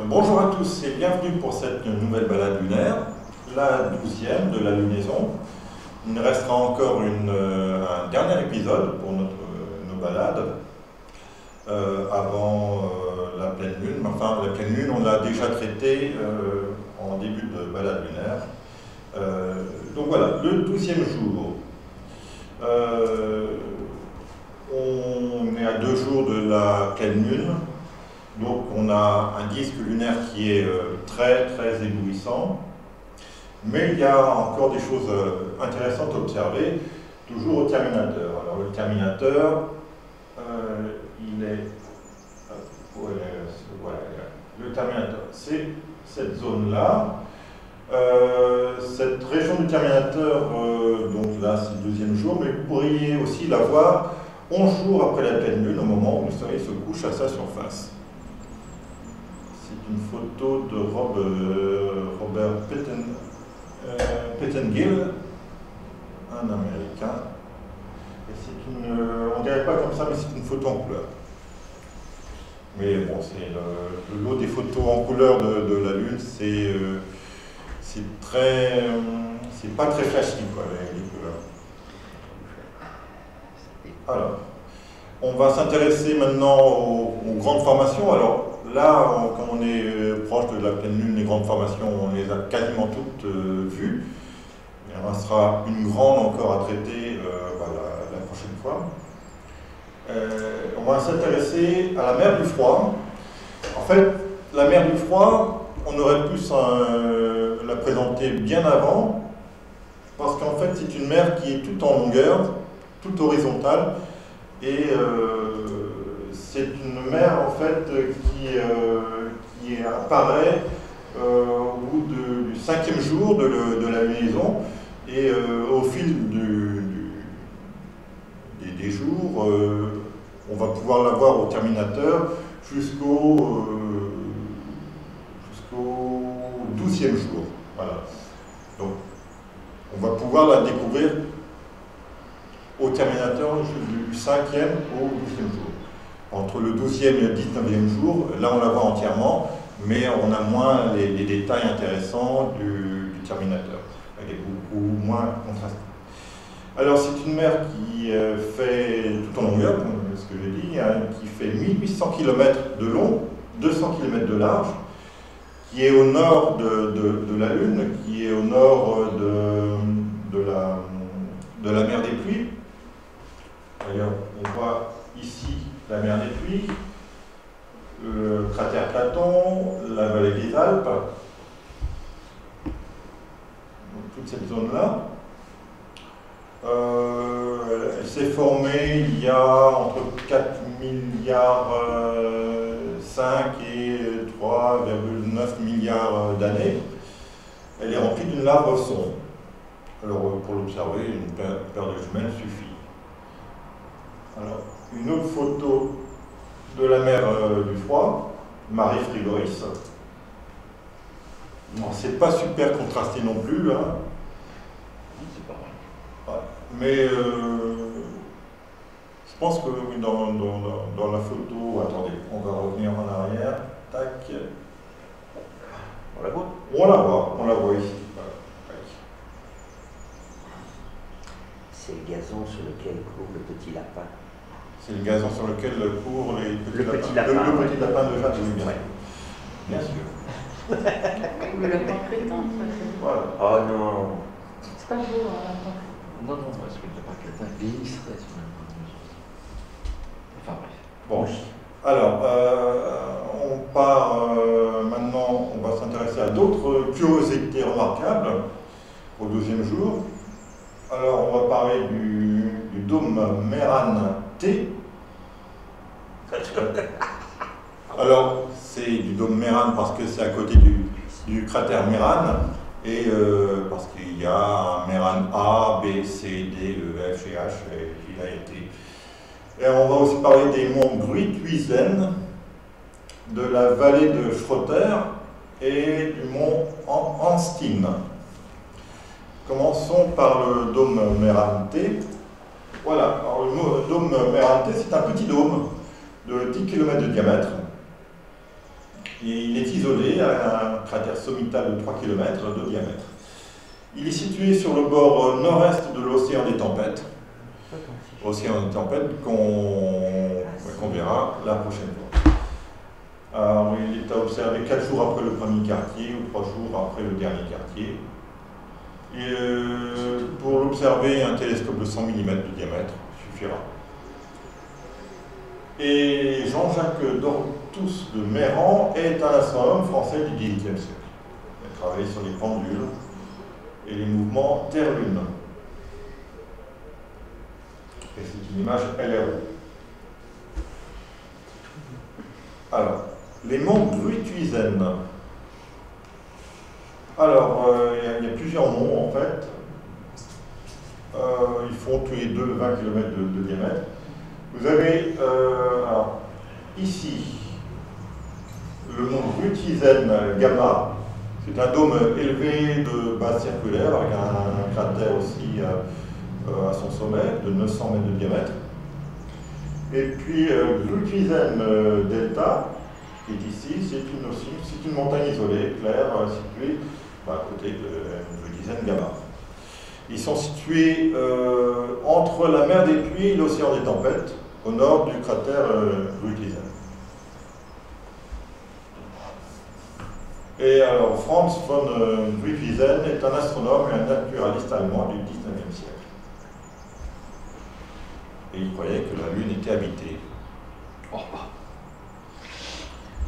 Bonjour à tous et bienvenue pour cette nouvelle balade lunaire, la 12e de la lunaison. Il nous restera encore un dernier épisode pour nos balades avant la pleine lune. Enfin, la pleine lune, on l'a déjà traité en début de balade lunaire. Donc voilà, le 12e jour. On est à 2 jours de la pleine lune. Donc on a un disque lunaire qui est très éblouissant, mais il y a encore des choses intéressantes à observer, toujours au terminateur. Alors le terminateur, il est... voilà, le terminateur, c'est cette zone-là. Cette région du terminateur, donc là c'est le 2e jour, mais vous pourriez aussi la voir 11 jours après la pleine lune, au moment où le soleil se couche à sa surface. C'est une photo de Robert Pettengill, un Américain. Et c'est on dirait pas comme ça, mais c'est une photo en couleur. Mais bon, c'est le lot des photos en couleur de la Lune, c'est pas très flashy, quoi, les couleurs. Alors, on va s'intéresser maintenant aux grandes formations. Alors, là, comme on est proche de la pleine lune, les grandes formations, on les a quasiment toutes vues. Il restera une grande encore à traiter la prochaine fois. On va s'intéresser à la mer du Froid. En fait, la mer du Froid, on aurait pu la présenter bien avant, parce qu'en fait, c'est une mer qui est toute en longueur, toute horizontale, et c'est une mer en fait qui apparaît au bout du 5e jour de la lunaison, et au fil des jours, on va pouvoir la voir au terminateur jusqu'au 12e jour. Voilà. Donc, on va pouvoir la découvrir au terminateur du 5e au 12e jour. Entre le 12e et le 19e jour, là on la voit entièrement, mais on a moins les détails intéressants du terminateur. Elle est beaucoup moins contrastée. Alors c'est une mer qui fait, tout en longueur, comme ce que j'ai dit, qui fait 1800 km de long, 200 km de large, qui est au nord de la Lune, qui est au nord de la mer des Pluies. D'ailleurs, on voit ici la mer des Pluies, le cratère Platon, la vallée des Alpes, donc toute cette zone-là. Elle s'est formée il y a entre 4 milliards 5 et 3,9 milliards d'années. Elle est remplie d'une lave sombre. Alors pour l'observer, une paire de jumelles suffit. Alors, une autre photo de la mer du Froid, Mare Frigoris. Bon, c'est pas super contrasté non plus, hein. C'est pas mal. Ouais. Mais je pense que dans la photo, attendez, on va revenir en arrière. Tac. On la voit? On la voit ici. Voilà. C'est le gazon sur lequel court le petit lapin. C'est le gazon sur lequel courent les petits lapins. Le petit lapin de Jade, oui, bien sûr. Ou le lapin crétin. Voilà. Oh non. C'est pas beau, un lapin. Non, parce que le lapin crétin glisserait sur la main. Enfin bref. Bon, alors, on part maintenant, on va s'intéresser à d'autres curiosités remarquables au 12e jour. Alors, on va parler du dôme Meran T. Alors, c'est du dôme Meran parce que c'est à côté du cratère Meran, et parce qu'il y a un Meran A, B, C, D, E, F et H, et il a été. Et on va aussi parler des monts Gruithuisen, de la vallée de Schroeter et du mont Anstein. Commençons par le dôme Meran T. Voilà, alors le dôme Meran T, c'est un petit dôme de 10 km de diamètre, Il est isolé à un cratère sommital de 3 km de diamètre. Il est situé sur le bord nord-est de l'océan des tempêtes. Océan des tempêtes qu'on verra la prochaine fois. Alors, il est à observer 4 jours après le premier quartier ou 3 jours après le dernier quartier. Et pour l'observer, un télescope de 100 mm de diamètre suffira. Et Jean-Jacques Dortus de Méran est un astronome français du XVIIIe siècle. Il a travaillé sur les pendules et les mouvements Terre-Lune. Et c'est une image LRO. Alors, les monts Gruithuisen. Alors, il y a plusieurs monts en fait. Ils font tous les deux 20 km de diamètre. Vous avez alors, ici le mont Gruithuisen Gamma. C'est un dôme élevé de base circulaire avec un cratère aussi à son sommet de 900 mètres de diamètre. Et puis Gruithuisen Delta, qui est ici, c'est une montagne isolée, claire, située à côté de Gruithuisen Gamma. Ils sont situés entre la mer des Pluies et l'océan des Tempêtes, au nord du cratère Gruithuisen. Et alors, Franz von Gruithuisen est un astronome et un naturaliste allemand du XIXe siècle. Et il croyait que la Lune était habitée. Oh.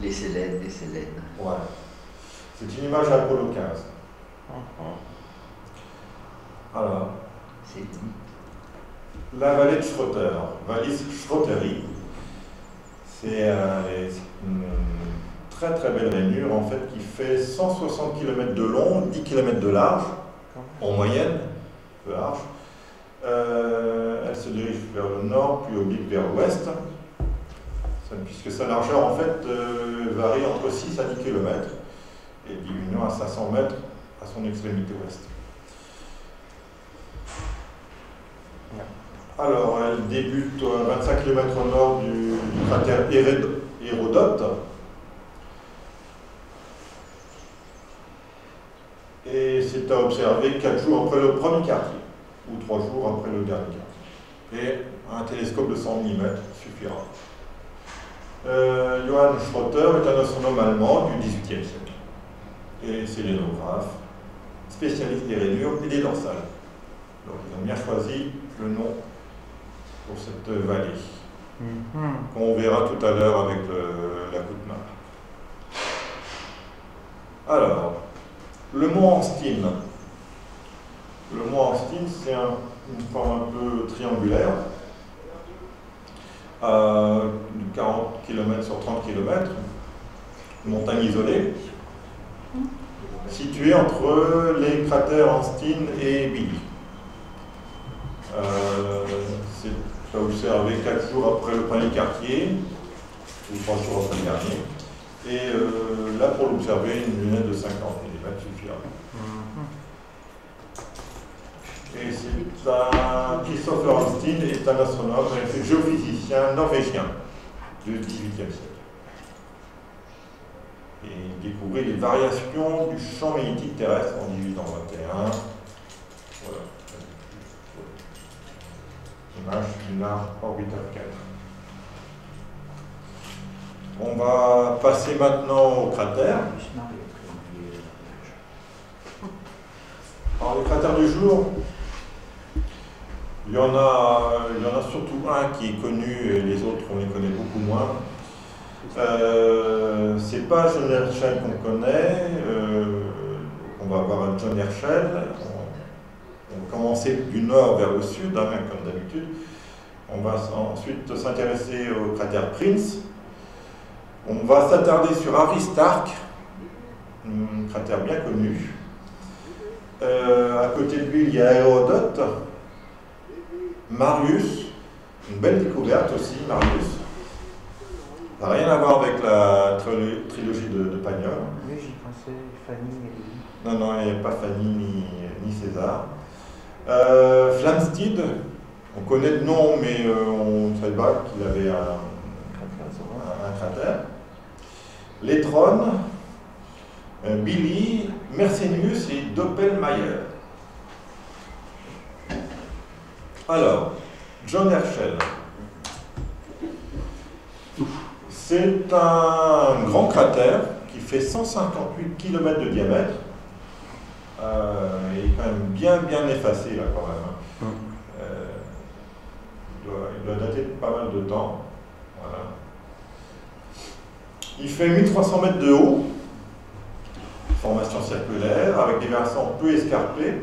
Les Célènes, les Célènes. Ouais. C'est une image d'Apollo 15. Alors, c'est dit. La vallée de Schroeter, Vallis Schroeteri, c'est une très très belle rainure en fait qui fait 160 km de long, 10 km de large, en moyenne, peu large. Elle se dirige vers le nord, puis oblique vers l'ouest, puisque sa largeur en fait varie entre 6 à 10 km et diminuant à 500 mètres à son extrémité ouest. Alors, elle débute à 25 km au nord du cratère Hérodote. Et c'est à observer 4 jours après le premier quartier, ou 3 jours après le dernier quartier. Et un télescope de 100 mm suffira. Johann Schroeter est un astronome allemand du XVIIIe siècle. Et sélénographe, spécialiste des rainures et des dorsales. Donc ils ont bien choisi le nom pour cette vallée, qu'on verra tout à l'heure avec la Koutna. Alors, le mont Anstine. Le mont Anstine, c'est une forme un peu triangulaire, de 40 km sur 30 km, montagne isolée, située entre les cratères Anstine et Billy. C'est à observer 4 jours après le premier quartier, ou 3 jours après le dernier. Et là, pour l'observer, une lunette de 50 mm suffira. Et c'est Christopher Anstine est un astronome et géophysicien norvégien du XVIIIe siècle. Et il découvrit les variations du champ magnétique terrestre en 1821. Voilà. Image lunar orbital 4. On va passer maintenant au cratère. Alors, les cratères du jour, il y en a surtout un qui est connu et les autres on les connaît beaucoup moins. C'est pas John Herschel qu'on connaît. On va voir John Herschel. On va commencer du nord vers le sud, hein, comme d'habitude. On va ensuite s'intéresser au cratère Prince. On va s'attarder sur Aristarque, un cratère bien connu. À côté de lui, il y a Hérodote, Marius, une belle découverte aussi, Marius. Ça n'a rien à voir avec la trilogie de Pagnol. Oui, j'y pensais, Fanny et lui. Non, non, il n'y a pas Fanny ni César. Flamsteed, on connaît le nom, mais on ne savait pas qu'il avait un cratère. Latron, Billy, Mersenius et Doppelmayr. Alors, John Herschel. C'est un grand cratère qui fait 158 km de diamètre. Il est quand même bien effacé là quand même. Il doit dater de pas mal de temps. Voilà. Il fait 1300 mètres de haut, formation circulaire, avec des versants peu escarpés.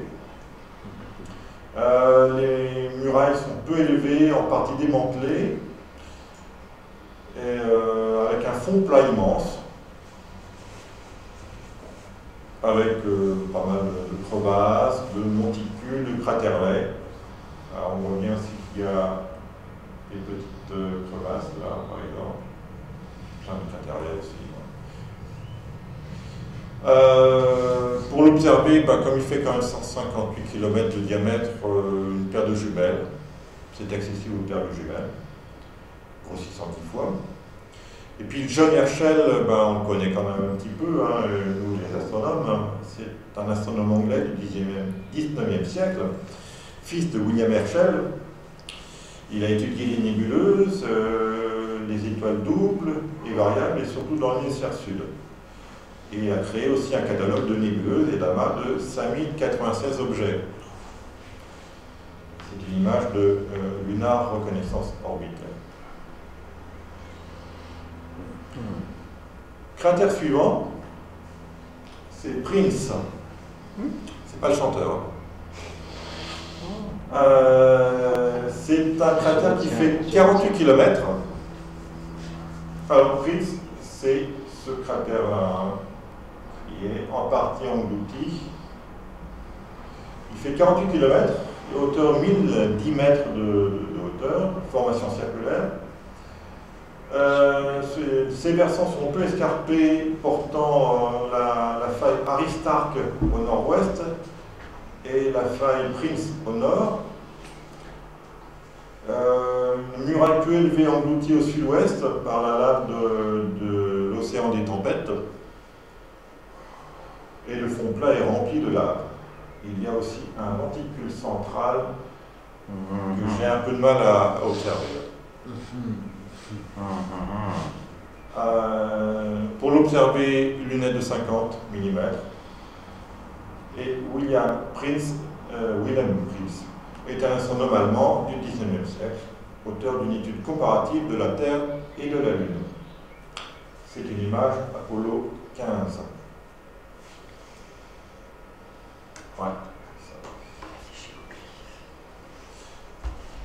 Les murailles sont peu élevées, en partie démantelées, et avec un fond plat immense, avec pas mal de crevasses, de monticules, de cratérlets. Alors on voit bien aussi qu'il y a des petites crevasses là, par exemple. Plein de cratérlets aussi. Pour l'observer, comme il fait quand même 158 km de diamètre, une paire de jumelles, c'est accessible aux paires de jumelles, grossissant 10 fois. Et puis John Herschel, on le connaît quand même un petit peu, nous les astronomes, c'est un astronome anglais du 19e siècle, fils de William Herschel. Il a étudié les nébuleuses, les étoiles doubles et variables, et surtout dans l'hémisphère sud. Et il a créé aussi un catalogue de nébuleuses et d'amas de 5096 objets. C'est une image de Lunar Reconnaissance Orbiter. Cratère suivant, c'est Prince. C'est pas le chanteur. C'est un cratère qui fait 48 km. Alors Prince, c'est ce cratère-là, qui est en partie englouti. Il fait 48 km, hauteur 1010 mètres de hauteur, formation circulaire. Ces versants sont peu escarpés, portant la faille Aristarque au nord-ouest et la faille Prince au nord. Une muraille peu élevée engloutie au sud-ouest par la lave de l'océan des tempêtes. Et le fond plat est rempli de lave. Il y a aussi un monticule central que j'ai un peu de mal à observer. Pour l'observer, lunette de 50 mm. Et William Prince est un astronome allemand du 19e siècle, auteur d'une étude comparative de la Terre et de la Lune. C'est une image Apollo 15. Ouais.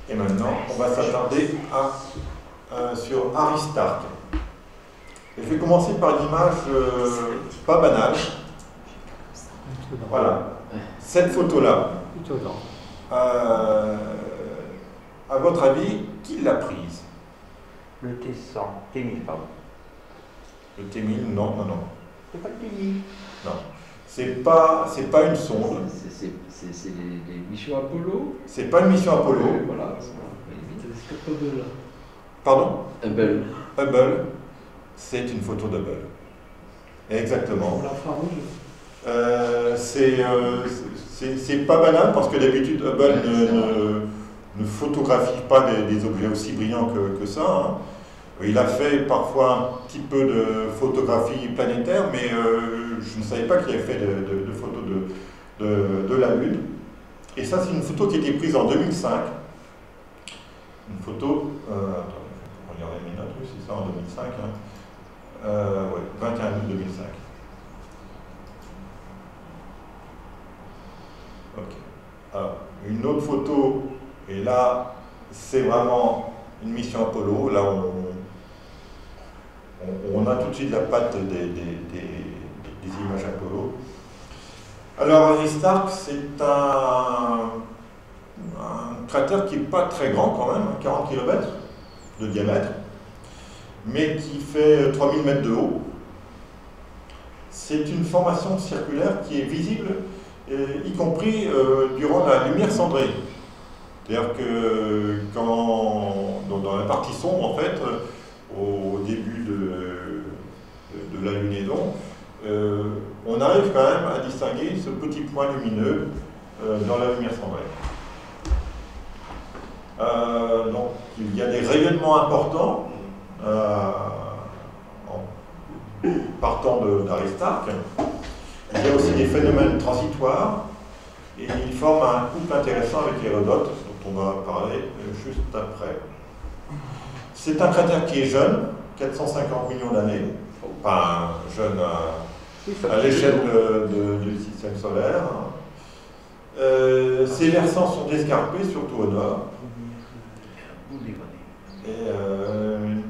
Et maintenant, on va s'attarder sur Aristarque. Et je vais commencer par une image pas banale. Voilà. Cette photo-là. À votre avis, qui l'a prise? Le T100, T1000, pardon. Le T1000, non. C'est pas le T1000. Non. C'est pas une sonde. C'est les missions Apollo. C'est pas une mission Apollo. Voilà. Hubble. Pardon? Hubble. Hubble, c'est une photo d'Hubble. Exactement. Pour l'infrarouge. C'est pas banal parce que d'habitude Hubble ne photographie pas des objets aussi brillants que ça. Hein. Il a fait parfois un petit peu de photographie planétaire, mais je ne savais pas qu'il avait fait de photos de la Lune. Et ça, c'est une photo qui a été prise en 2005. Une photo, attends, je vais regarder mes notes, c'est ça en 2005. Hein. Ouais, 21 août 2005. Ok. Alors, une autre photo, et là, c'est vraiment une mission Apollo. Là, on a tout de suite la patte des images Apollo. Alors, Aristarque, c'est un cratère qui n'est pas très grand quand même, 40 km de diamètre, mais qui fait 3000 mètres de haut. C'est une formation circulaire qui est visible, y compris durant la lumière cendrée. C'est-à-dire que dans la partie sombre, en fait, au début de la ce petit point lumineux dans la lumière sans raie. Donc, il y a des rayonnements importants partant d'Aristarque. Il y a aussi des phénomènes transitoires et il forme un couple intéressant avec Hérodote, dont on va parler juste après. C'est un cratère qui est jeune, 450 millions d'années, pas jeune à l'échelle du système solaire. Ses versants sont escarpés, surtout au nord. Et une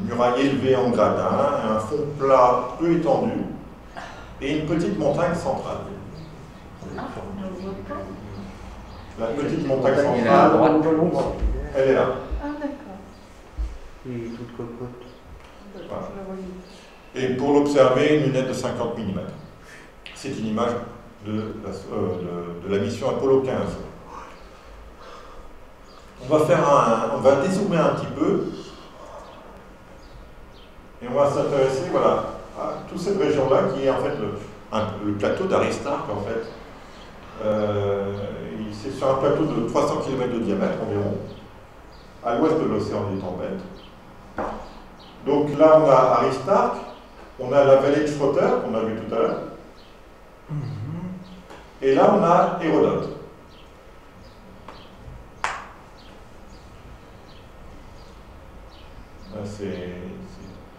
muraille élevée en gradin, un fond plat peu étendu et une petite montagne centrale. La petite montagne centrale, elle est là. Ah, d'accord. Et toute cocotte. Voilà. Et pour l'observer, une lunette de 50 mm. C'est une image de la mission Apollo 15. On va dézoomer un petit peu et on va s'intéresser, voilà, à toute cette région-là qui est en fait le plateau d'Aristarque en fait. C'est sur un plateau de 300 km de diamètre environ, à l'ouest de l'océan des tempêtes. Donc là on a Aristarque, on a la vallée de Schroeter qu'on a vu tout à l'heure, et là on a Hérodote. C'est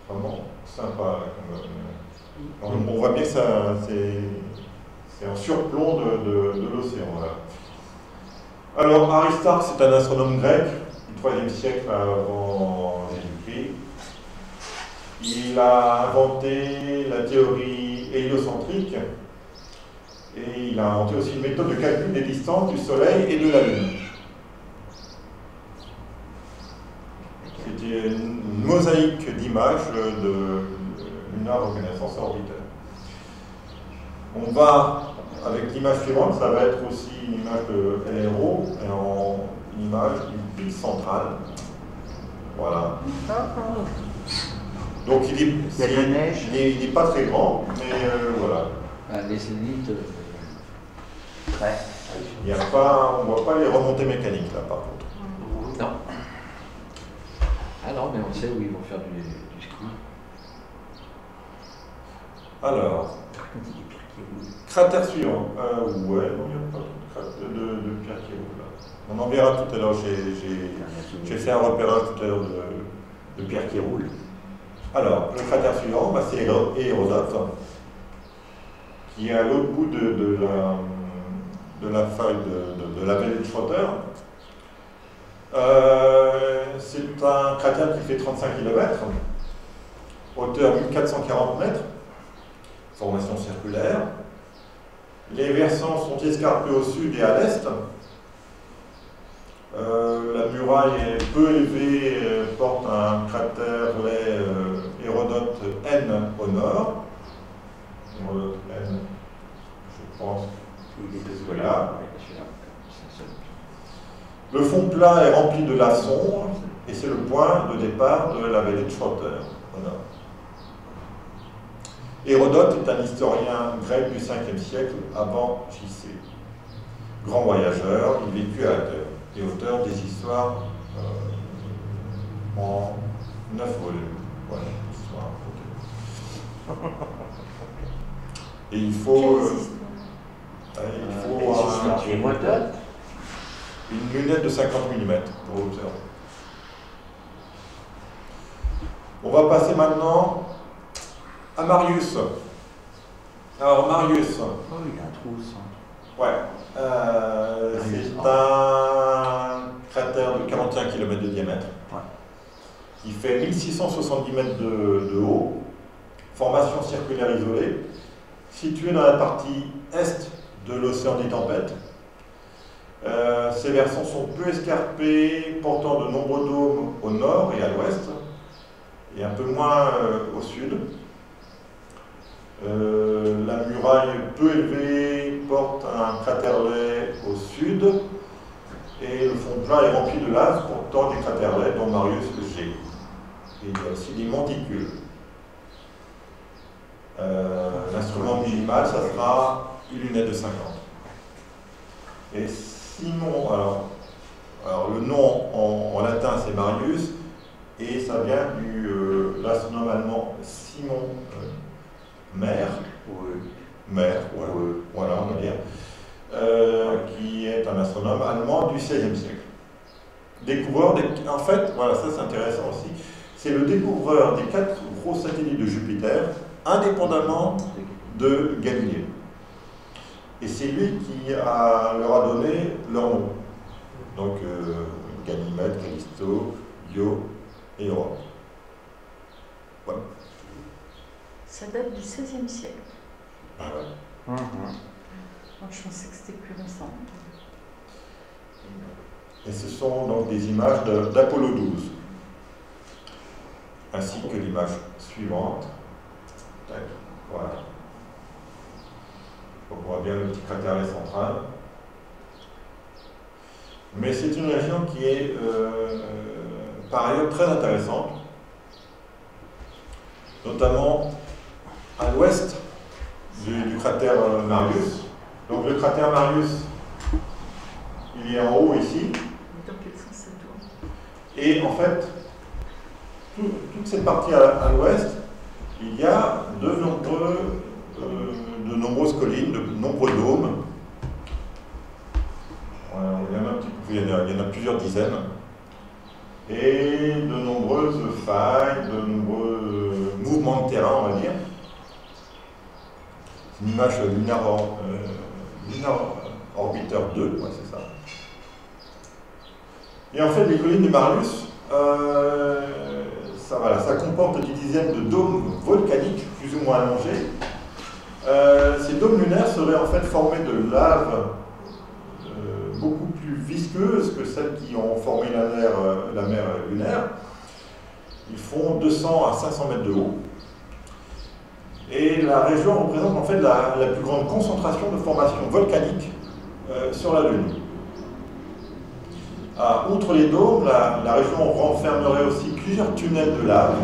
vraiment sympa. On voit bien que c'est un surplomb de l'océan. Là. Alors, Aristarque, c'est un astronome grec du IIIe siècle avant Jésus-Christ. Il a inventé la théorie héliocentrique et il a inventé aussi une méthode de calcul des distances du Soleil et de la Lune. C'était une mosaïque d'images de lunar reconnaissance orbitaire. On va, avec l'image suivante, ça va être aussi une image de LRO, et une image du pic central. Voilà. Donc il n'est pas très grand, mais voilà. Les zéniths. Ouais. On ne voit pas les remontées mécaniques là par contre. Non. Ah non, mais on sait où ils vont faire du ski. Alors, cratère suivant. Ouais, non, il n'y a pas de pierre qui roule là. On en verra tout à l'heure. J'ai fait un repérage tout à l'heure de pierre qui roule. Alors, le cratère suivant, c'est Hérodote, qui est à l'autre bout de la faille de la vallée de Schroeter. C'est un cratère qui fait 35 km, hauteur 1440 mètres, formation circulaire. Les versants sont escarpés au sud et à l'est. La muraille est peu élevée, porte un cratère Hérodote N au nord. Hérodote N, je pense qu'il est celui-là. Le fond plat est rempli de laçons et c'est le point de départ de la vallée de Schroeter. Voilà. Hérodote est un historien grec du 5e siècle avant JC. Grand voyageur, il vécut à Athènes et auteur des histoires en 9 volumes. Voilà, histoire. Et il faut une lunette de 50 mm pour observer. On va passer maintenant à Marius. Alors Marius. Oh, il a un trou au centre. Ouais. C'est un cratère de 41 km de diamètre. Ouais. Qui fait 1670 mètres de haut. Formation circulaire isolée. Située dans la partie est de l'océan des tempêtes. Ces versants sont peu escarpés, portant de nombreux dômes au nord et à l'ouest, et un peu moins au sud. La muraille peu élevée porte un craterlet au sud, et le fond plat est rempli de lave portant des craterlets, dont Marius G. Et il y a aussi des monticules. L'instrument minimal, ça sera il est né de 50. Et Simon, alors le nom en latin c'est Marius, et ça vient de l'astronome allemand Simon Mayr, voilà, on va dire, qui est un astronome allemand du XVIe siècle. Découvreur en fait, voilà, ça c'est intéressant aussi, c'est le découvreur des 4 gros satellites de Jupiter, indépendamment de Galilée. Et c'est lui qui leur a donné leur nom. Donc Ganymède, Callisto, Io et Europe. Voilà. Ça date du XVIe siècle. Ah ouais. Moi, je pensais que c'était plus récent. Et ce sont donc des images d'Apollo 12, ainsi que l'image suivante. Tac, voilà. On voit bien le petit cratère central. Mais c'est une région qui est par ailleurs très intéressante, notamment à l'ouest du cratère Marius. Donc le cratère Marius, il est en haut ici. Dans quel sens ça tourne? Et en fait, toute cette partie à l'ouest, il y a de nombreuses collines, de nombreux dômes. Voilà, il y en a plusieurs dizaines. Et de nombreuses failles, de nombreux mouvements de terrain, on va dire. C'est une image Lunar Orbiter 2, ouais, c'est ça. Et en fait, les collines de Marius, ça comporte des dizaines de dômes volcaniques, plus ou moins allongés. Ces dômes lunaires seraient en fait formés de lave beaucoup plus visqueuse que celles qui ont formé la mer lunaire. Ils font 200 à 500 mètres de haut. Et la région représente en fait la plus grande concentration de formations volcaniques sur la Lune. Outre les dômes, la région renfermerait aussi plusieurs tunnels de lave.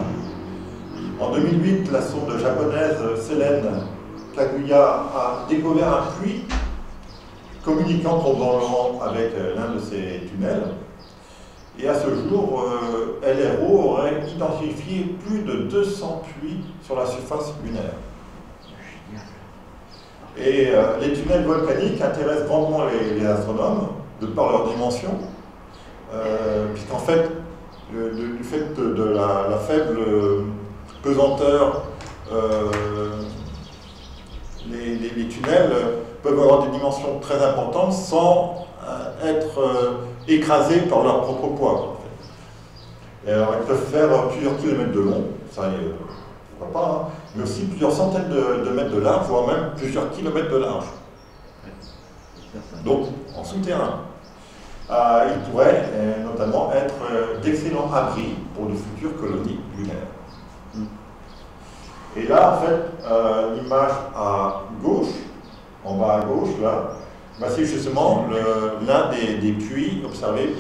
En 2008, la sonde japonaise Selene Kaguya a découvert un puits communiquant probablement avec l'un de ces tunnels. Et à ce jour, LRO aurait identifié plus de 200 puits sur la surface lunaire. Et les tunnels volcaniques intéressent grandement les astronomes, de par leur dimension, puisqu'en fait, du fait de la faible pesanteur, les tunnels peuvent avoir des dimensions très importantes sans être écrasés par leur propre poids. En fait. Et alors, ils peuvent faire plusieurs kilomètres de long, ça pourquoi pas, hein, mais aussi plusieurs centaines de mètres de large, voire même plusieurs kilomètres de large. Donc, en souterrain. Ils pourraient notamment être d'excellents abris pour de futures colonies lunaires. Et là, en fait, l'image à gauche, en bas à gauche, là, bah, c'est justement l'un des puits observés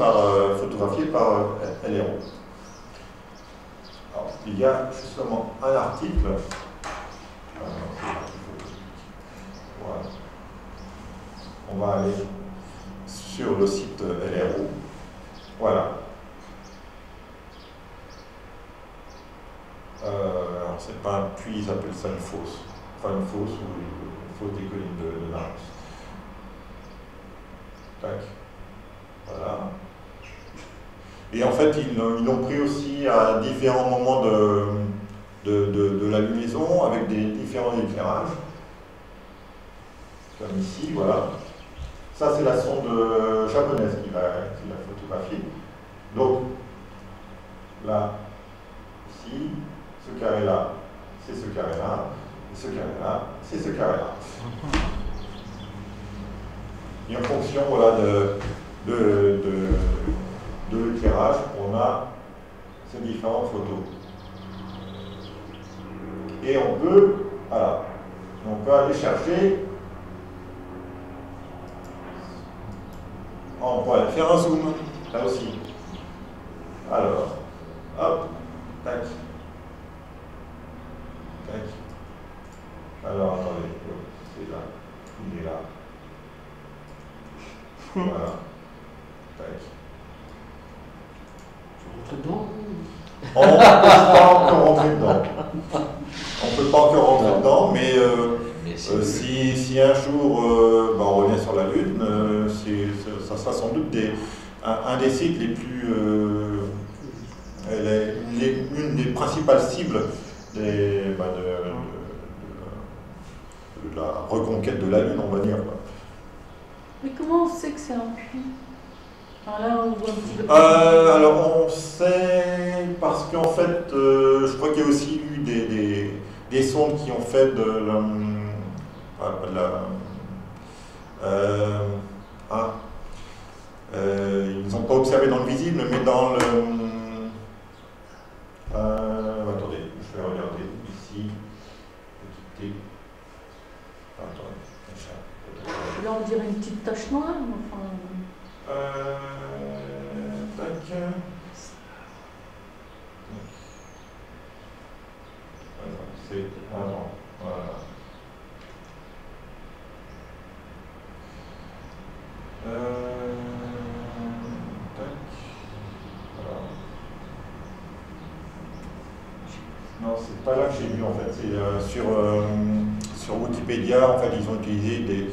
photographiés par LRO. Alors, il y a justement un article. Voilà. On va aller sur le site LRO. Voilà. Alors, c'est pas un puits, ils appellent ça une fosse. Enfin, une fosse ou une fosse des collines de Marius. Tac. Voilà. Et en fait, ils l'ont pris aussi à différents moments de la lunaison, avec des différents éclairages. Comme ici, voilà. Ça, c'est la sonde japonaise qui l'a photographiée. Donc, là, ici, ce carré-là, c'est ce carré-là, et ce carré-là, c'est ce carré-là. Et en fonction, voilà, de l'éclairage, on a ces différentes photos. Et on peut aller chercher. On pourrait faire un zoom, là aussi. Alors, hop, tac. Tac. Alors, attendez, c'est là. Il est Voilà. Tac. Tu rentres dedans? On ne peut pas encore rentrer dedans. On peut pas encore rentrer dedans, mais si un jour on revient sur la Lune, ça sera sans doute un des sites les plus. Une des principales cibles de la reconquête de la Lune, on va dire. Mais comment on sait que c'est un puits? Enfin, là, on voit un petit peu. Alors on sait parce qu'en fait, je crois qu'il y a aussi eu des sondes qui ont fait ils n'ont pas observé dans le visible, mais dans le. Attendez, je vais regarder ici. Attendez. Là, on dirait une petite tache noire. Enfin... Tac. C'est avant. Voilà. Tac. Voilà. Non, c'est pas là que j'ai vu en fait. C'est sur Wikipédia, en fait, ils ont utilisé des.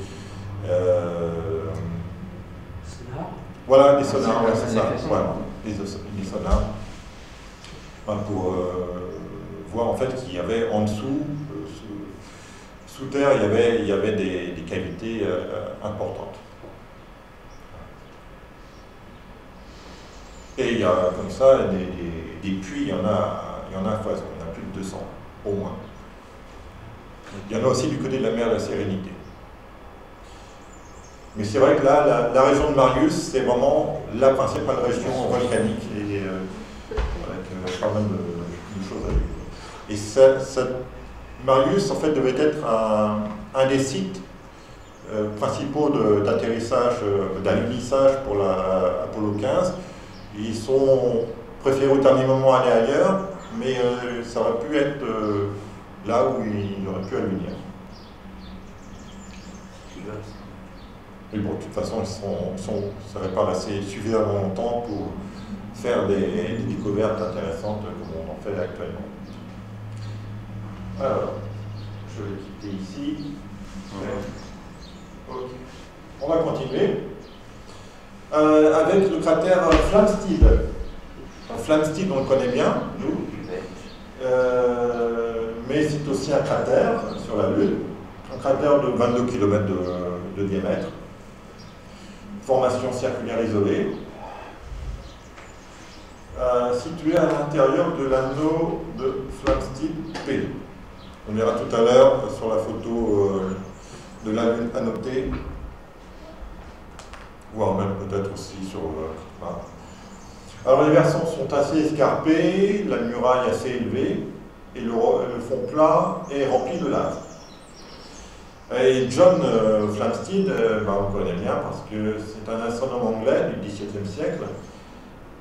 Sonar. Voilà, des sonars, Ah, c'est ça. Voilà, des sonars. Pour voir en fait qu'il y avait en dessous, sous terre, il y avait des cavités importantes. Et il y a comme ça des puits, il y en a à foison, il y en a plus de 200, au moins. Il y en a aussi du côté de la mer de la Sérénité. Mais c'est vrai que là, la région de Marius, c'est vraiment la principale région volcanique et avec pas mal de choses à vivre. Et Marius, en fait, devait être un des sites principaux d'atterrissage, d'alunissage pour Apollo 15. Ils ont préféré au dernier moment aller ailleurs, mais ça aurait pu être là où il aurait pu alunir. Et bon, de toute façon, ça va pas rester suffisamment longtemps pour faire des découvertes intéressantes comme on en fait actuellement. Alors, je vais quitter ici. Okay. On va continuer avec le cratère Flamsteed. Flamsteed, on le connaît bien, nous. Mais c'est aussi un cratère sur la Lune, un cratère de 22 km de diamètre. Formation circulaire isolée, située à l'intérieur de l'anneau de Flamsteed P. On verra tout à l'heure sur la photo de la Lune annotée, voire même peut-être aussi sur... Alors les versants sont assez escarpés, la muraille assez élevée, et le fond plat est rempli de lave. Et John Flamsteed, on le connaît bien parce que c'est un astronome anglais du XVIIe siècle,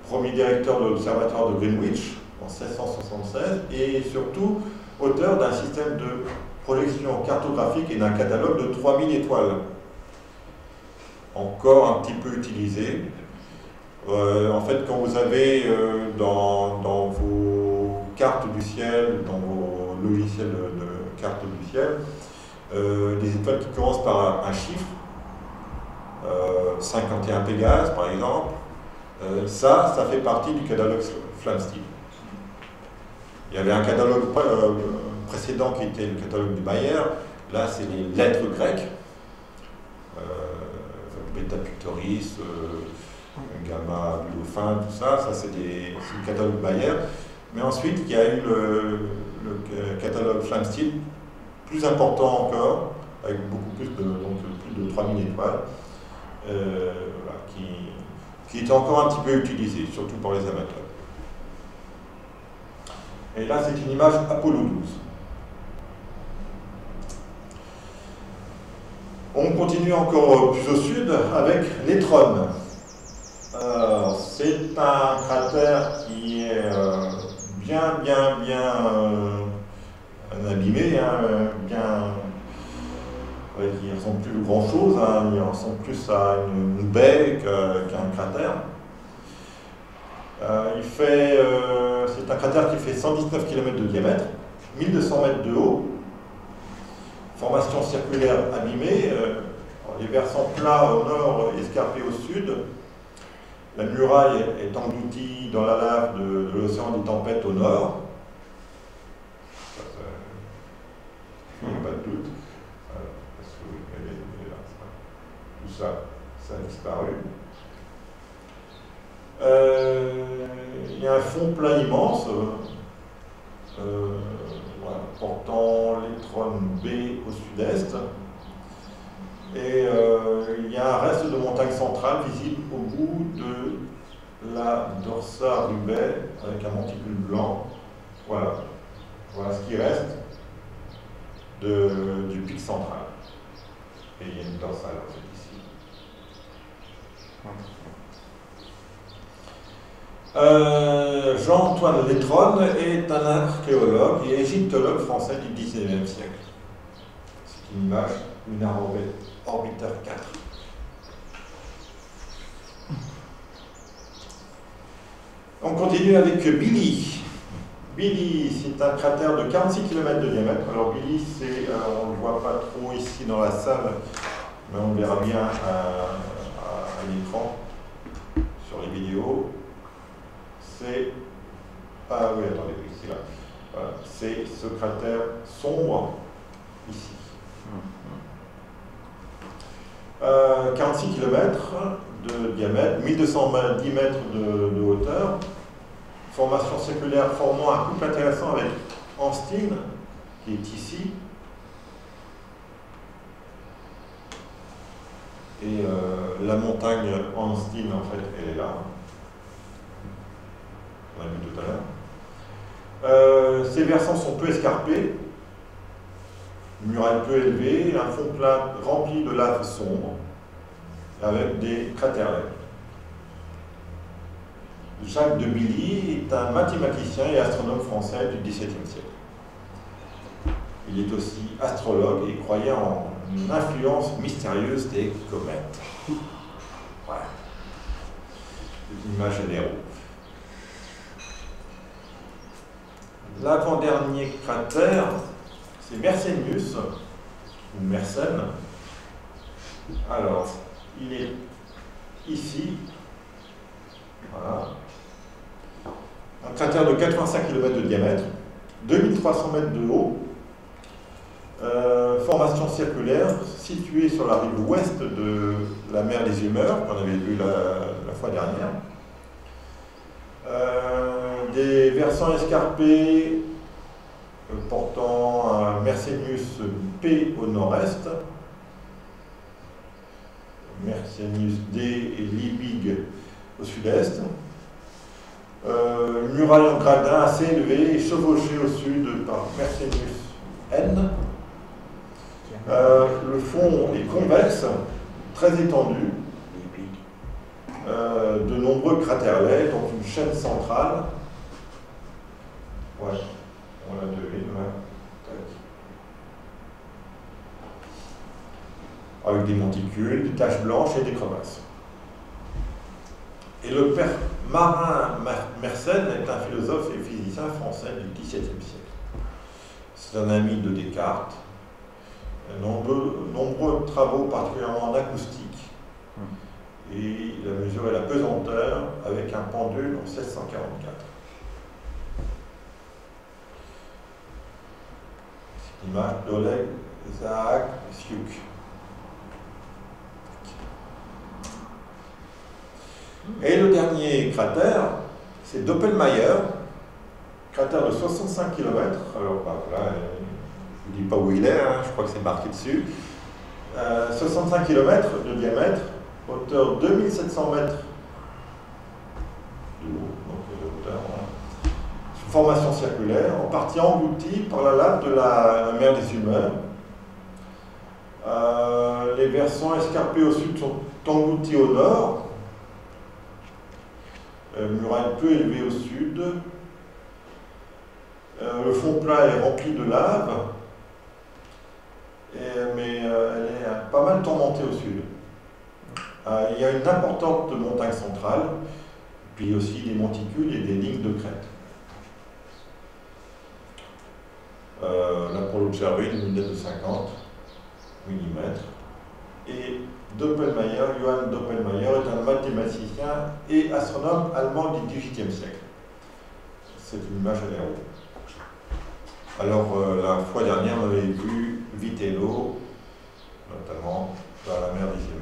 premier directeur de l'observatoire de Greenwich en 1676 et surtout auteur d'un système de projection cartographique et d'un catalogue de 3000 étoiles. Encore un petit peu utilisé. En fait, quand vous avez dans vos cartes du ciel, dans vos logiciels de cartes du ciel, des étoiles qui commencent par un chiffre, 51 Pégase par exemple, ça fait partie du catalogue Flamsteed. Il y avait un catalogue précédent qui était le catalogue de Bayer, là c'est les lettres grecques, Beta Pictoris, Gamma, Dauphin, tout ça, c'est le catalogue Bayer. Mais ensuite il y a eu le catalogue Flamsteed, plus important encore, avec beaucoup plus de 3000 étoiles, qui est encore un petit peu utilisé, surtout par les amateurs. Et là, c'est une image Apollo 12. On continue encore plus au sud avec l'Étron. C'est un cratère qui est bien abîmé, bien, on va dire, ressemble plus à grand chose, hein, il ressemble plus à une baie qu'à un cratère. C'est un cratère qui fait 119 km de diamètre, 1200 mètres de haut, formation circulaire abîmée, les versants plats au nord et escarpés au sud. La muraille est engloutie dans la lave de l'océan des tempêtes au nord. Il n'y a pas de doute. Parce que tout ça, ça a disparu. Il y a un fond plat immense, voilà, portant l'étron B au sud-est. Et il y a un reste de montagne centrale visible au bout de la Dorsa Rubaix avec un monticule blanc. Voilà, voilà ce qui reste du pic central. Et il y a une dorsale en fait ici. Jean-Antoine Letronne est un archéologue et égyptologue français du XIXe siècle. C'est une image lunar orbiter 4. On continue avec Billy. Billy, c'est un cratère de 46 km de diamètre. Alors Billy, on ne le voit pas trop ici dans la salle, mais on le verra bien à l'écran, sur les vidéos. Ah oui, attendez, c'est là. Voilà. C'est ce cratère sombre, ici. 46 km de diamètre, 1210 mètres de hauteur. Formation circulaire formant un couple intéressant avec Anstine, qui est ici. Et la montagne Anstine, en fait, elle est là. On l'a vu tout à l'heure. Ces versants sont peu escarpés, muraille peu élevée, un fond plat rempli de lave sombre, avec des cratères. Jacques de Billy est un mathématicien et astronome français du XVIIe siècle. Il est aussi astrologue et croyait en une influence mystérieuse des comètes. Ouais. L'image des héros. L'avant-dernier cratère, c'est Mersenius, ou Mersenne. Alors, il est ici. Voilà. Un cratère de 85 km de diamètre, 2300 mètres de haut, formation circulaire située sur la rive ouest de la mer des Humeurs, qu'on avait vu la fois dernière. Des versants escarpés portant un Mersenius P au nord-est, Mersenius D et Liebig au sud-est. Une muraille en gradin assez élevée et chevauchée au sud par Mersenius N. Le fond est convexe, très étendu. De nombreux cratèrlets, donc une chaîne centrale. Ouais, on l'a devine, ouais. Avec des monticules, des taches blanches et des crevasses. Et le père Marin Mersenne est un philosophe et physicien français du XVIIe siècle. C'est un ami de Descartes. Nombreux travaux, particulièrement en acoustique. Et il a mesuré la pesanteur avec un pendule en 1644. C'est l'image d'Oleg Zahac-Siuk. Et le dernier cratère, c'est Doppelmayr, cratère de 65 km. Alors voilà, je ne vous dis pas où il est, hein, je crois que c'est marqué dessus. 65 km de diamètre, hauteur 2700 mètres de haut, donc de hauteur, voilà. Formation circulaire, en partie engloutie par la lave de la mer des Humeurs. Les versants escarpés au sud sont engloutis au nord. Muraille peu élevée au sud. Le fond plat est rempli de lave, mais elle est pas pas mal tourmenté au sud. Il y a une importante montagne centrale, puis aussi des monticules et des lignes de crête. Là, pour l'observer, une lunette de 50 mm. Et Doppelmayr, Johann Doppelmayr, est un mathématicien et astronome allemand du XVIIIe siècle. C'est une image à l'aéro. Alors, la fois dernière, on avait vu Vitello, notamment dans la mer des Immeubles.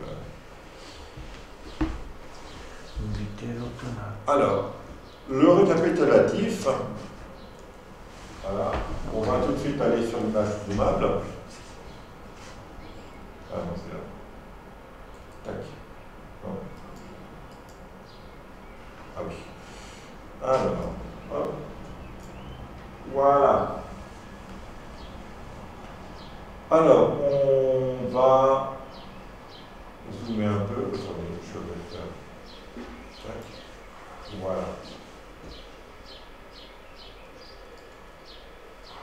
Alors, le récapitulatif, voilà, on va tout de suite aller sur l'image zoomable. Ah non, c'est là. Tac. Non. Ah oui. Alors, hop. Voilà. Alors, on va zoomer un peu. Attendez, je vais faire. Tac. Voilà.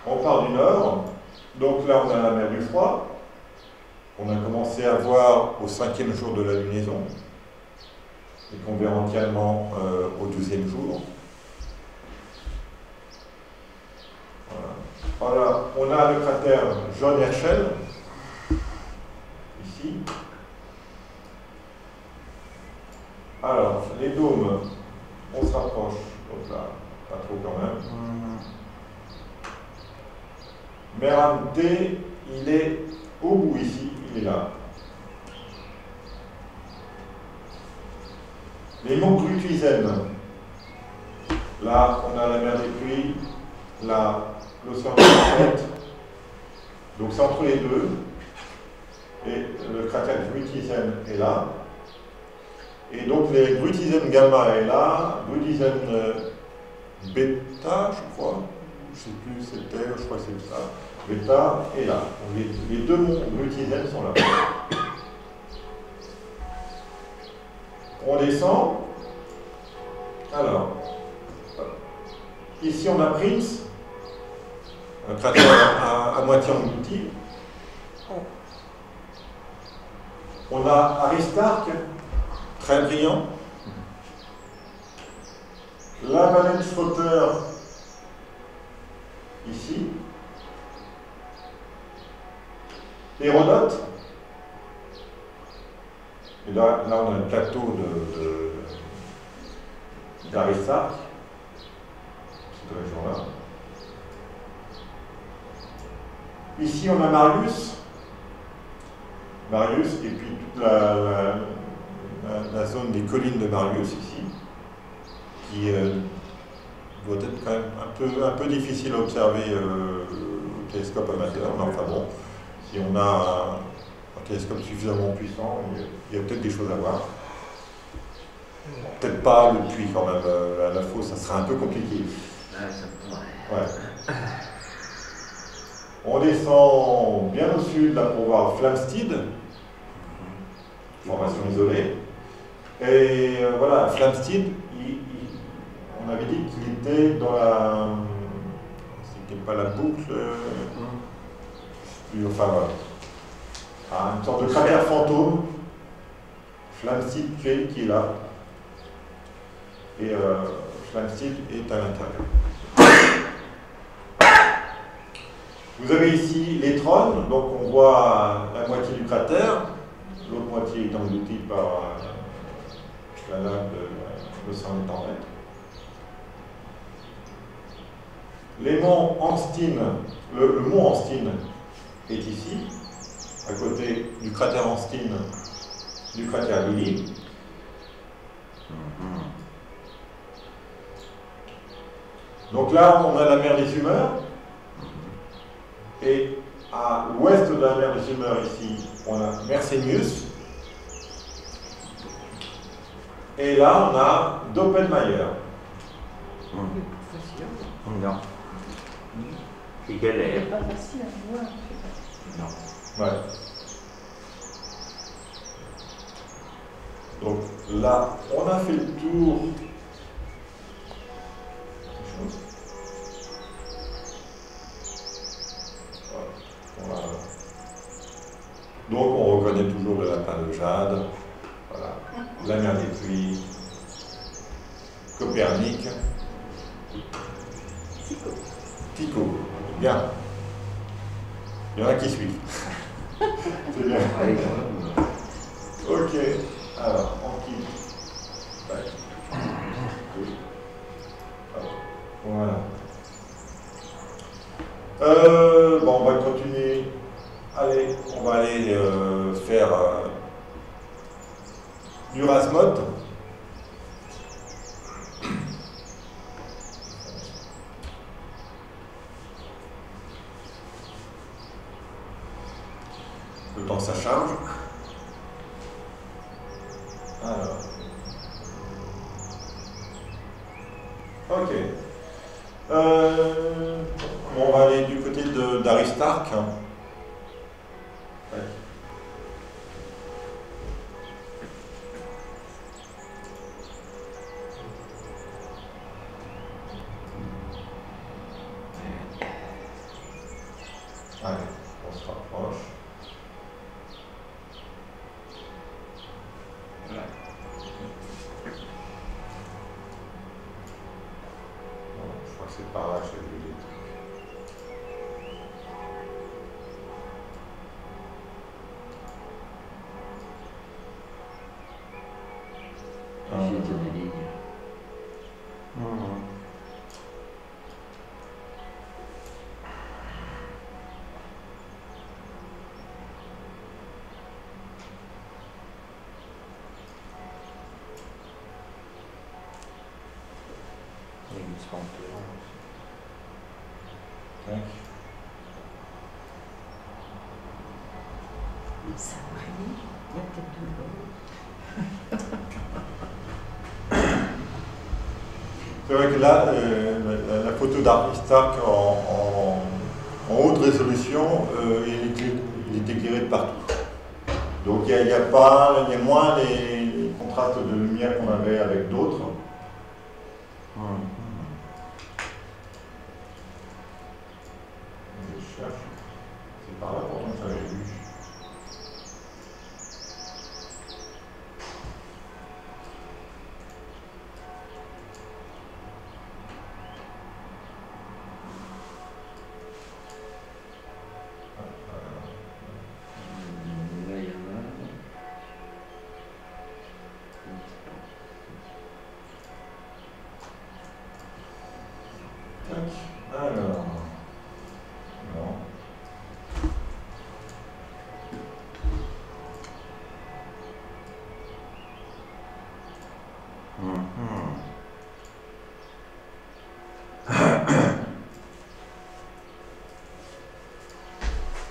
On part du nord. Donc là, on a la mer du Froid. On a commencé à voir au 5e jour de la lunaison. Et qu'on verra entièrement au 12e jour. Voilà, on a le cratère John Herschel, ici. Alors, les dômes, on se rapproche, donc là, pas trop quand même. Merante, il est au bout ici, il est là. Les monts Gruithuisen, là, on a la mer des Puits, là, l'océan de Crète. Donc c'est entre les deux. Et le cratère Gruithuisen est là. Et donc les Gruithuisen gamma est là. Gruithuisen bêta, je crois. Je ne sais plus, c'était, je crois que c'est ça. Bêta est là. Donc les deux monts Gruithuisen sont là. On descend. Alors, ici on a Prince. Un cratère à moitié englouti. On a Aristarque, très brillant. La Wallenschrotter, ici. Hérodote. Et là, on a le plateau d'Aristarque, cette région-là. Ici, on a Marius, et puis toute la zone des collines de Marius ici, qui doit être quand même un peu difficile à observer au télescope amateur, mais enfin bon, si on a un télescope suffisamment puissant, il y a peut-être des choses à voir. Peut-être pas le puits quand même, la fosse, ça sera un peu compliqué. Ouais. On descend bien au sud là pour voir Flamsteed, formation isolée. Et voilà, Flamsteed, on avait dit qu'il était dans la. C'était pas la boucle. Enfin voilà. Ah, une sorte de cratère fantôme. Flamsteed qui est là. Et Flamsteed est à l'intérieur. Vous avez ici les trônes, donc on voit la moitié du cratère, l'autre moitié est engloutie par la lave de l'océan des tempêtes. Les monts Anstine, le mont Anstine est ici, à côté du cratère Anstine, du cratère Lily. Donc là, on a la mer des Humeurs. Et à l'ouest de la mer des Humeurs, ici, on a Mersenius. Et là, on a Doppelmayr. Non. C'est galère. C'est pas facile à voir. Non. Ouais. Donc là, on a fait le tour. Voilà. Donc on revenait toujours le lapin de jade. Voilà. La mer des pluies. Copernic. Tycho. Tycho. Bien. Il y en a qui suivent. C'est bien. Allez, quand même. Ok. Alors, tranquille. Ouais. Oui. Voilà. Bon, on va continuer. Allez, on va aller faire du Rasmod. Le temps que ça charge. Alors. Ok. On va aller du côté d'Aristarque. Ouais. Allez, on se rapproche. Voilà. Bon, je crois que c'est par là que j'ai vu les trucs. J'ai été des lignes. Il y a une splendeur. Tac. Ça brille, il y a peut-être de l'eau. C'est vrai que là, la photo d'Aristarque en haute résolution, il est éclairé de partout. Donc il y a moins les contrastes de lumière qu'on avait avec d'autres. Je cherche. C'est par là, pourtant que j'avais vu. Là, il y en a. Tac. Alors. Non.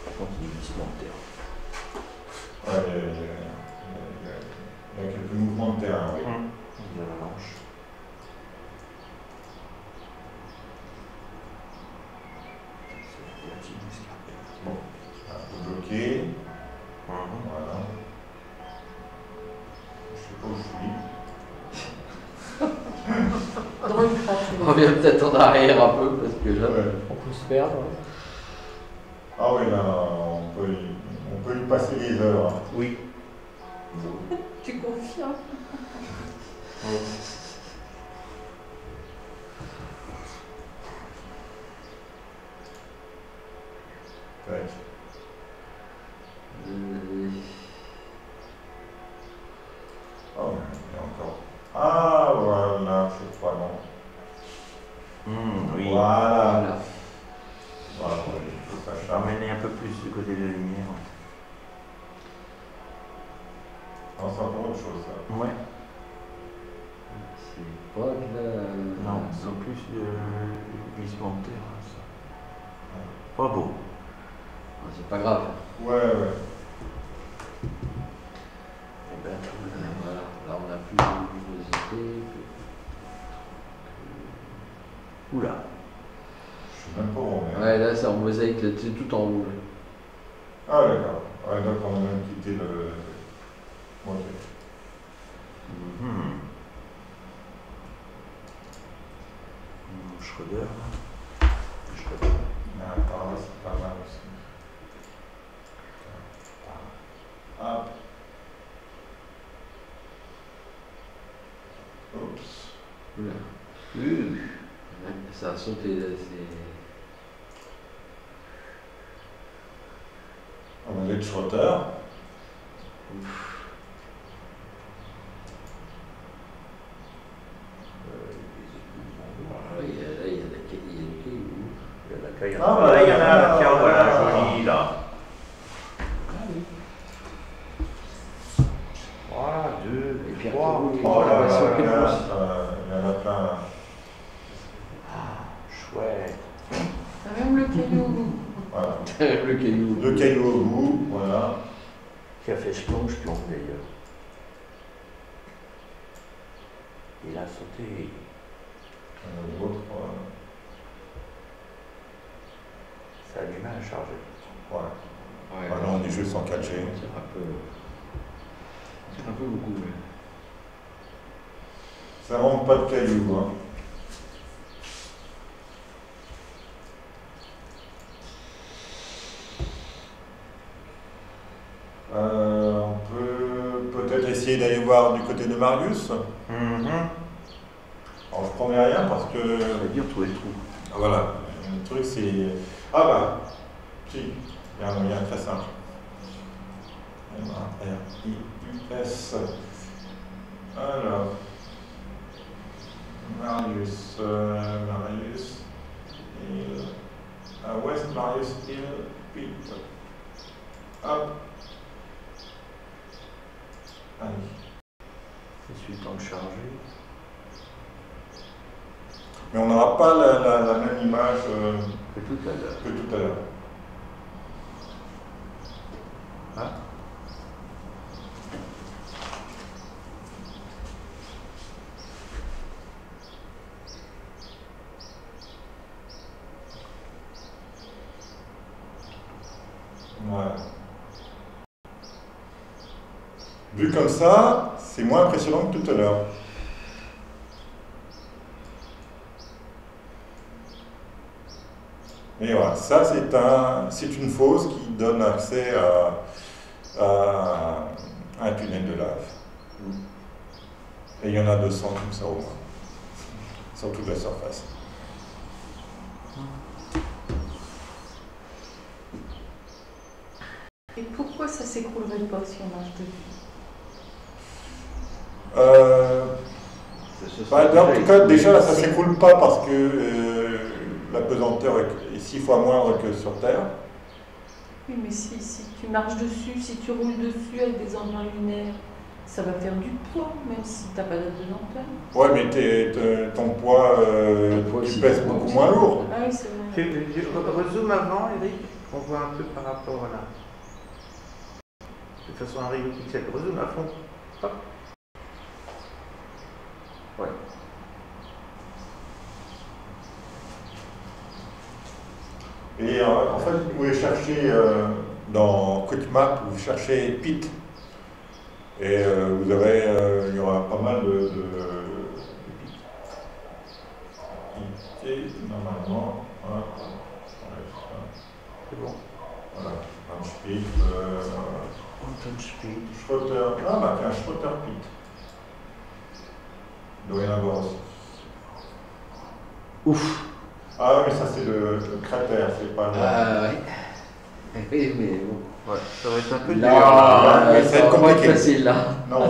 Par contre, il y a du glissement de terre. Ouais, il y a quelques mouvements de terrain, oui. Il y a la manche. C'est la petite escarpe. Bon. Un peu bloqué. Voilà. Je sais pas où je suis. Dans une crasse. On revient peut-être en arrière un peu parce que là, Ouais. on peut se perdre. Ah oui, là, on peut y passer des heures. Oui. Tu confirmes? Tac. Oh, il y a encore. Ah, voilà, je crois, non. Oui. Voilà. Voilà, oui, il faut que ça charge. Ramener un peu plus du côté de la lumière. Non, c'est encore autre chose, ça. Ouais. C'est pas de la. Non, c'est plus de glissement de terre. Ça. Pas beau. Ah, c'est pas grave. Ouais, ouais. Eh ben, Voilà. Là, on a plus de luminosité. Oula. Je sais même pas où on est. Ouais, là, c'est en mosaïque, là, c'est tout en haut. Là. Ah, d'accord. Ouais, donc on a même quitté le. Ok. Schroeder. Là. Schroeder. Ah, par là, c'est pas mal aussi. Ah, façon, c'est. On va aller de Schroeter. Il y a des cailloux. Il y en a qu'à y en Ah, a. bah, Il y en a, tiens, voilà, ah. joli, là. Ah oui. Voilà, deux, Et puis trois. après, oui. Oh là là, sur il y les en a, pouces. il y en a plein. Ah, chouette. T'as même le caillou au bout. Voilà. Le caillou. Deux cailloux au bout, voilà. Qui a fait splonge d'ailleurs. Il a sauté. Un autre, Ça a du mal à charger. ouais. Ouais, Ah non, des jeux sans 4G. C'est un peu beaucoup. Mais... Ça rentre pas de cailloux, hein. On peut peut-être essayer d'aller voir du côté de Marius. Alors je promets rien parce que C'est dur de trouver le trou. voilà, le truc c'est. Ah bah, si, il y a un moyen très simple. M-A-R-I-U-S. Alors, Marius, Marius, Hill, West Marius Hill, Pete. Hop. Allez. C'est celui le temps de charger. Mais on n'aura pas la même image Que tout à l'heure. que tout à l'heure. Ah. Voilà. Vu comme ça, c'est moins impressionnant que tout à l'heure. Et voilà, ça c'est une fosse qui donne accès à un tunnel de lave. Et il y en a 200 comme ça au moins, sur toute la surface. Et pourquoi ça s'écroulerait pas si on marche dessus? En tout cas, déjà là, ça ne s'écroule pas parce que la pesanteur est 6 fois moindre que sur Terre. Oui, mais si tu marches dessus, si tu roules dessus avec des engins lunaires, ça va faire du poids, même si tu n'as pas de pesanteur. Ouais, mais ton poids, tu aussi, pèses ton poids beaucoup aussi. moins lourd. Ah oui, c'est vrai. Rezoom avant, Eric, qu'on voit un peu par rapport à là. De toute façon, arrive au pixel. Rezoom à fond. Hop. Ouais. Et en fait, vous pouvez chercher dans QuickMap, vous cherchez PIT. Et vous avez, il y aura pas mal de PIT, normalement. Voilà. C'est bon. Voilà, un Speed. Anton Speed. Schroeter. Ah bah tiens, Schroeter PIT. Il doit y en avoir aussi. Ouf. Ah mais ça c'est le cratère, c'est pas le... Ah ouais. Oui, mais bon. Ouais, ça va être un peu dur. Là, là, mais ça va être pas être compliqué. facile là. Non.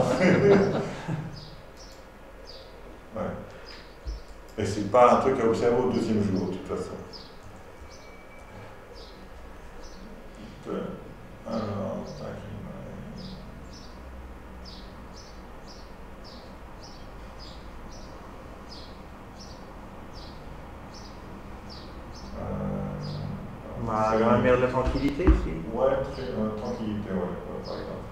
Ouais. Et c'est pas un truc à observer au deuxième jour, de toute façon. Alors, tac, On va mettre de la tranquillité ici. ouais, tranquillité, ouais, par exemple.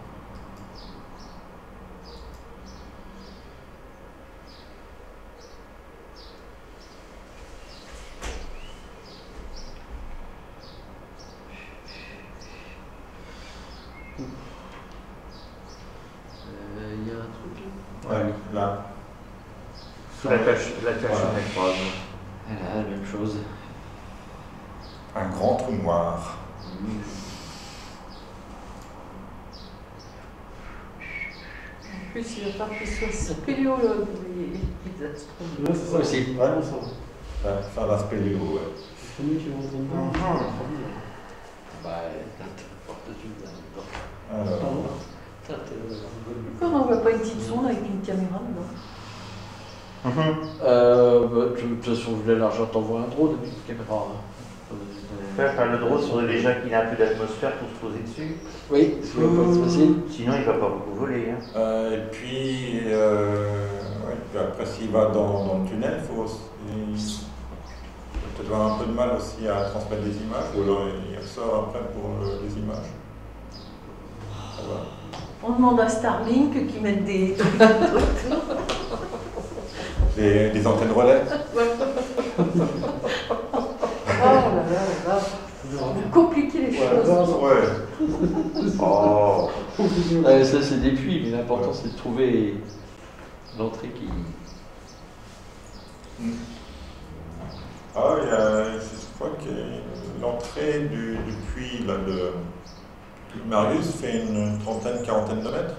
Il y a un truc là. Ouais, là. Sous la tâche Voilà. métropole. Voilà, la même chose. Un grand trou noir. En plus, il va falloir qu'il soit spéléologue, les petites astronomes. Ouais, c'est ça. Aussi. Ouais. Ça. Ça va spéléo, ouais. C'est lui qui va entendre. Bah, par-dessus là. Alors, Pourquoi on n'envoie pas une petite sonde avec une caméra dedans? De toute façon, je voulais l'argent, t'envoies un drone avec une caméra. Faire le drone sur déjà qu'il a un peu d'atmosphère pour se poser dessus. Oui, ça va pas être facile. Sinon, il va pas beaucoup voler. Hein. et puis, ouais, puis après, s'il va dans le tunnel, il faut peut-être avoir un peu de mal aussi à transmettre des images, ou alors il ressort après pour les images. Ça va. On demande à Starlink qu'ils mettent des trucs. Des antennes relais. Oh là là. Vous compliquez les choses. Ouais. Oh. Ça, c'est des puits, mais l'important, c'est de trouver l'entrée qui. Ah, je crois que l'entrée du puits là, de Marius fait une trentaine, quarantaine de mètres,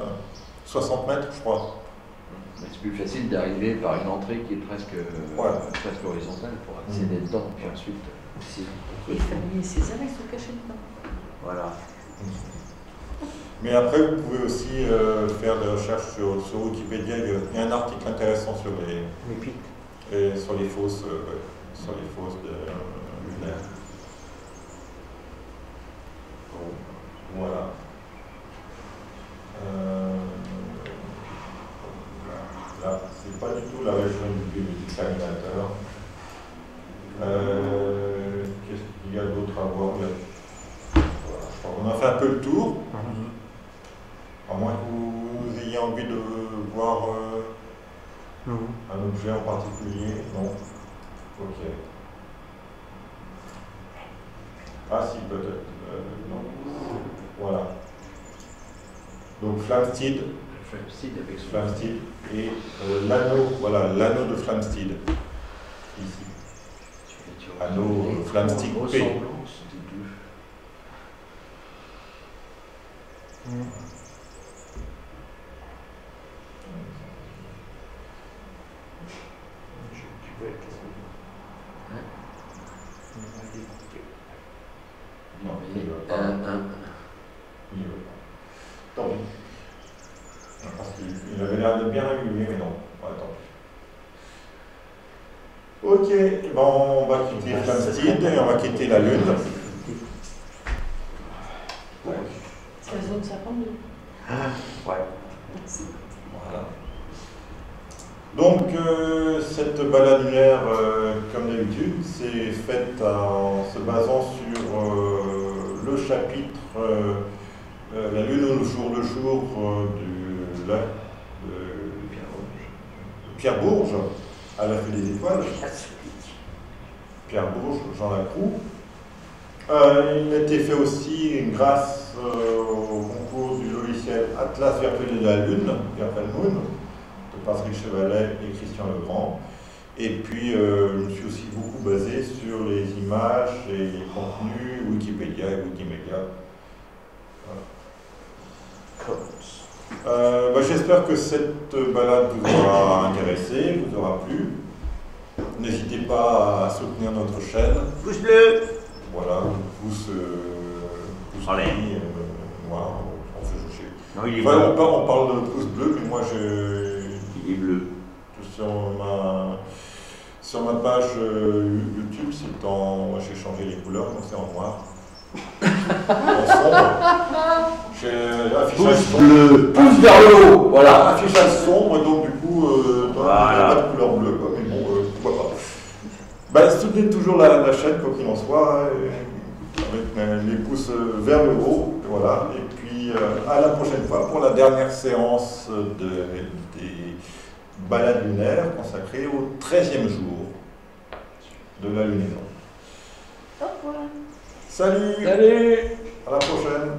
60 mètres, je crois. Mais c'est plus facile d'arriver par une entrée qui est presque horizontale pour accéder dedans, puis ensuite aussi. Et Fanny et César, ils sont cachés dedans. Voilà. Mais après, vous pouvez aussi faire des recherches sur Wikipédia. Il y a un article intéressant sur Les pics. sur les fosses lunaires. Voilà. Là, c'est pas du tout la région du terminateur. Qu'est-ce qu'il y a d'autre à voir? Voilà. On a fait un peu le tour. À moins que vous ayez envie de voir un objet en particulier. Non. Ok. Ah si, peut-être. Non. Voilà. Donc Flamsteed. Flamsteed et l'anneau, voilà, l'anneau de Flamsteed. Ici. Anneau Flamsteed P. Non, il ne veut pas. Il veut pas. Tant pis. Parce qu'il avait l'air de bien régulier, mais non. Ouais, tant pis. Ok, bon, on va quitter Flamsteed et on va quitter la Lune. C'est la zone 52. Ouais. Voilà. Donc, cette balade lunaire, comme d'habitude, c'est faite en se basant sur le chapitre La Lune au jour le jour de Pierre Bourges, à la fée des étoiles. Pierre Bourges, Jean Lacroux. Il a été fait aussi grâce au concours du logiciel Atlas virtuel de la Lune, Virtual Moon, de Patrick Chevalet et Christian Legrand. Et puis, je me suis aussi beaucoup basé sur les images et les contenus Wikipédia et Wikimedia. Voilà. J'espère que cette balade vous aura intéressé, vous aura plu. N'hésitez pas à soutenir notre chaîne. Pouce bleu. Voilà, pouce Allez. noir, on fait jouer. Non, il est Enfin, bleu. on parle de pouce bleu, mais moi Il est bleu. sur ma page YouTube, moi j'ai changé les couleurs, donc c'est en noir. En sombre. J'ai affichage Pouce sombre. bleu. Pouce vers le haut, voilà. Affichage sombre, donc du coup, il n'y a Voilà. pas de couleur bleue, quoi, mais bon, pourquoi pas. Soutenez toujours la chaîne, quoi qu'il en soit, avec les pouces vers le haut, et voilà. Et puis, à la prochaine fois pour la dernière séance des balades lunaires consacrée au 13e jour de la lunaison. Au revoir. Salut. Allez. À la prochaine.